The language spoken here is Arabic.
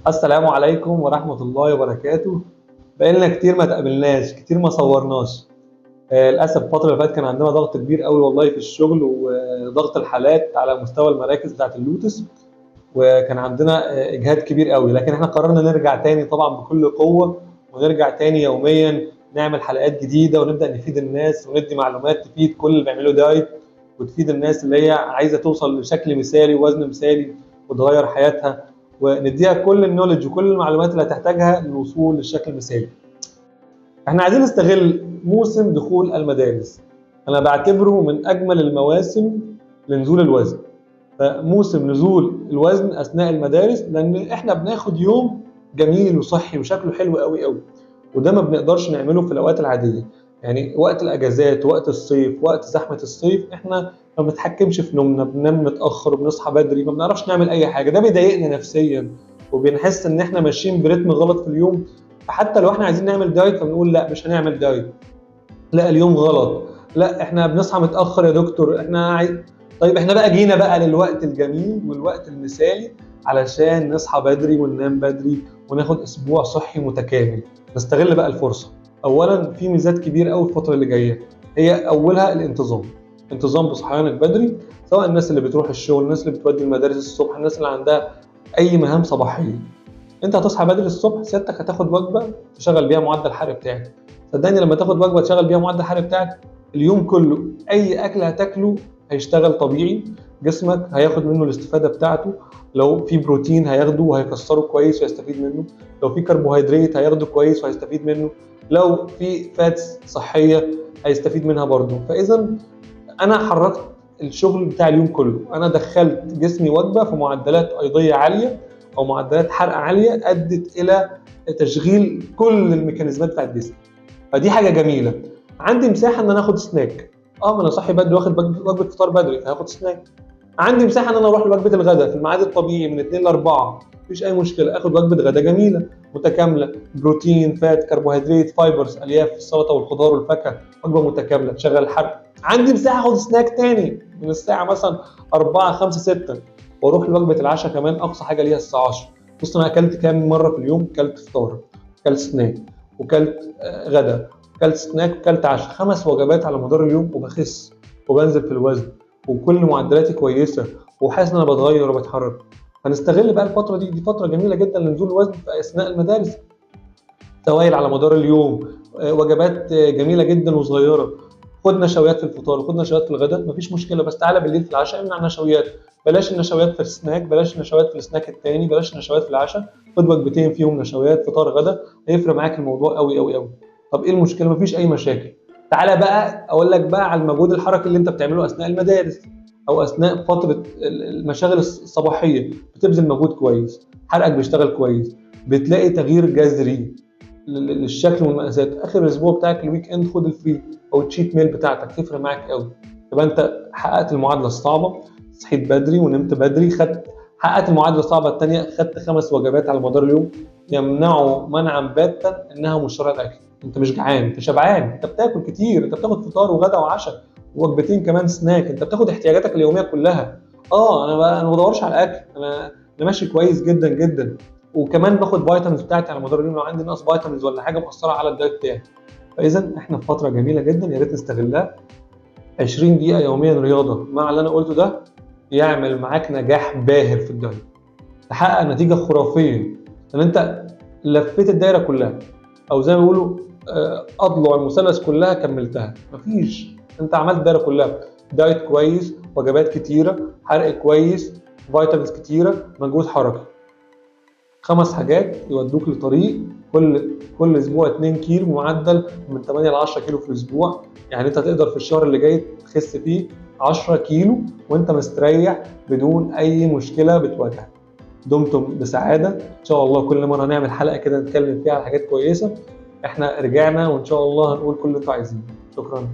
السلام عليكم ورحمة الله وبركاته. بقالنا كتير ما تقابلناش، كتير ما صورناش. للأسف الفترة اللي فاتت كان عندنا ضغط كبير قوي والله في الشغل، وضغط الحالات على مستوى المراكز بتاعة اللوتس، وكان عندنا إجهاد كبير قوي. لكن احنا قررنا نرجع تاني طبعا بكل قوة، ونرجع تاني يوميا نعمل حلقات جديدة ونبدأ نفيد الناس وندي معلومات تفيد كل اللي بيعملوا دايت، وتفيد الناس اللي هي عايزة توصل لشكل مثالي ووزن مثالي وتغير حياتها، ونديها كل النولج وكل المعلومات اللي هتحتاجها للوصول للشكل المثالي. احنا عايزين نستغل موسم دخول المدارس. انا بعتبره من اجمل المواسم لنزول الوزن. فموسم نزول الوزن اثناء المدارس، لان احنا بناخد يوم جميل وصحي وشكله حلو قوي قوي، وده ما بنقدرش نعمله في الاوقات العاديه. يعني وقت الاجازات، وقت الصيف، وقت زحمه الصيف، احنا ما بنتحكمش في نومنا، بننام متاخر وبنصحى بدري، ما بنعرفش نعمل اي حاجه. ده بيضايقنا نفسيا، وبنحس ان احنا ماشيين برتم غلط في اليوم. فحتى لو احنا عايزين نعمل دايت فبنقول لا، مش هنعمل دايت، لا اليوم غلط، لا احنا بنصحى متاخر يا دكتور، احنا طيب احنا بقى جينا بقى للوقت الجميل والوقت المثالي علشان نصحى بدري وننام بدري وناخد اسبوع صحي متكامل. نستغل بقى الفرصه. اولا في ميزات كبيره قوي الفتره اللي جايه، هي اولها الانتظام. انتظام بصحيانك بدري، سواء الناس اللي بتروح الشغل، الناس اللي بتودي المدارس الصبح، الناس اللي عندها اي مهام صباحيه. انت هتصحى بدري الصبح، سيادتك هتاخد وجبه تشغل بيها معدل الحرق بتاعك. صدقني لما تاخد وجبه تشغل بيها معدل الحرق بتاعك، اليوم كله اي اكل هتاكله هيشتغل طبيعي، جسمك هياخد منه الاستفاده بتاعته. لو في بروتين هياخده وهيكسره كويس ويستفيد منه، لو في كربوهيدرات هياخده كويس وهيستفيد منه، لو في فاتس صحيه هيستفيد منها برضه. فاذا انا حركت الشغل بتاع اليوم كله، انا دخلت جسمي وجبه في معدلات ايضيه عاليه او معدلات حرق عاليه، ادت الى تشغيل كل الميكانيزمات بتاعت الجسم. فدي حاجه جميله. عندي مساحه ان انا اخد سناك. ما انا صاحي بدري واخد وجبه فطار بدري، هاخد سناك. عندي مساحه ان انا اروح لوجبه الغداء في الميعاد الطبيعي من 2 ل 4، مفيش اي مشكله، اخد وجبه غداء جميله متكامله، بروتين، فات، كربوهيدرات، فايبرز، الياف، السلطه والخضار والفاكهه، وجبه متكامله تشغل الحرق. عندي مساحه اخد سناك تاني من الساعه مثلا 4 5 6، واروح لوجبه العشاء كمان اقصى حاجه ليها الساعه 10. بص انا اكلت كام مره في اليوم؟ اكلت فطار، اكلت سناك، وكلت غدا، كلت سناك، وكلت عشاء، 5 وجبات على مدار اليوم، وبخس وبنزل في الوزن وكل معدلاتي كويسه، وحاسس ان انا بتغير وبتحرك. هنستغل بقى الفتره دي فتره جميله جدا لنزول الوزن في اثناء المدارس. سوائل على مدار اليوم، وجبات جميله جدا وصغيره. خد نشويات في الفطار وخد نشويات في الغداء، مفيش مشكله، بس تعالى بالليل في العشاء امنع النشويات. بلاش النشويات في السناك، بلاش النشويات في السناك التاني، بلاش النشويات في العشاء. خد وجبتين فيهم نشويات، فطار غدا، هيفرق معاك الموضوع قوي قوي قوي. طب ايه المشكله؟ مفيش اي مشاكل. تعالى بقى اقول لك بقى على المجهود الحركي اللي انت بتعمله اثناء المدارس او اثناء فتره المشاغل الصباحيه. بتبذل مجهود كويس، حرقك بيشتغل كويس، بتلاقي تغيير جذري للشكل والمقاسات. اخر الاسبوع بتاعك الويك اند خد الفري او التشيت ميل بتاعتك، تفرق معاك قوي. يبقى انت حققت المعادله الصعبه، صحيت بدري ونمت بدري، حققت المعادله الصعبه الثانيه، خدت 5 وجبات على مدار اليوم يمنعوا منعا باتا انها مشترى الاكل. انت مش جعان، انت شبعان، انت بتاكل كتير، انت بتاخد فطار وغدا وعشاء ووجبتين كمان سناك، انت بتاخد احتياجاتك اليوميه كلها. انا ما بدورش على الاكل، انا ماشي كويس جدا جدا. وكمان باخد فيتامينز بتاعتي على مدار اليوم لو عندي نقص فيتامينز ولا حاجه مؤثره على الدايت بتاعي. فاذا احنا في فتره جميله جدا، يا ريت نستغلها. 20 دقيقه يوميا رياضه مع اللي انا قلته ده يعمل معاك نجاح باهر في الدايت، تحقق نتيجه خرافيه، لان انت لفيت الدايره كلها، او زي ما بيقولوا اضلع المثلث كلها كملتها. مفيش، انت عملت الدايره كلها. دايت كويس، وجبات كتيره، حرق كويس، فيتامينز كتيره، مجهود حركي. 5 حاجات يودوك لطريق كل اسبوع 2 كيلو، معدل من 8 ل 10 كيلو في الاسبوع. يعني انت تقدر في الشهر اللي جاي تخس فيه 10 كيلو وانت مستريح بدون اي مشكله بتواجهك. دمتم بسعاده. ان شاء الله كل مره نعمل حلقه كده نتكلم فيها على حاجات كويسه. احنا رجعنا وان شاء الله هنقول كل اللي انتوا عايزينه. شكرا.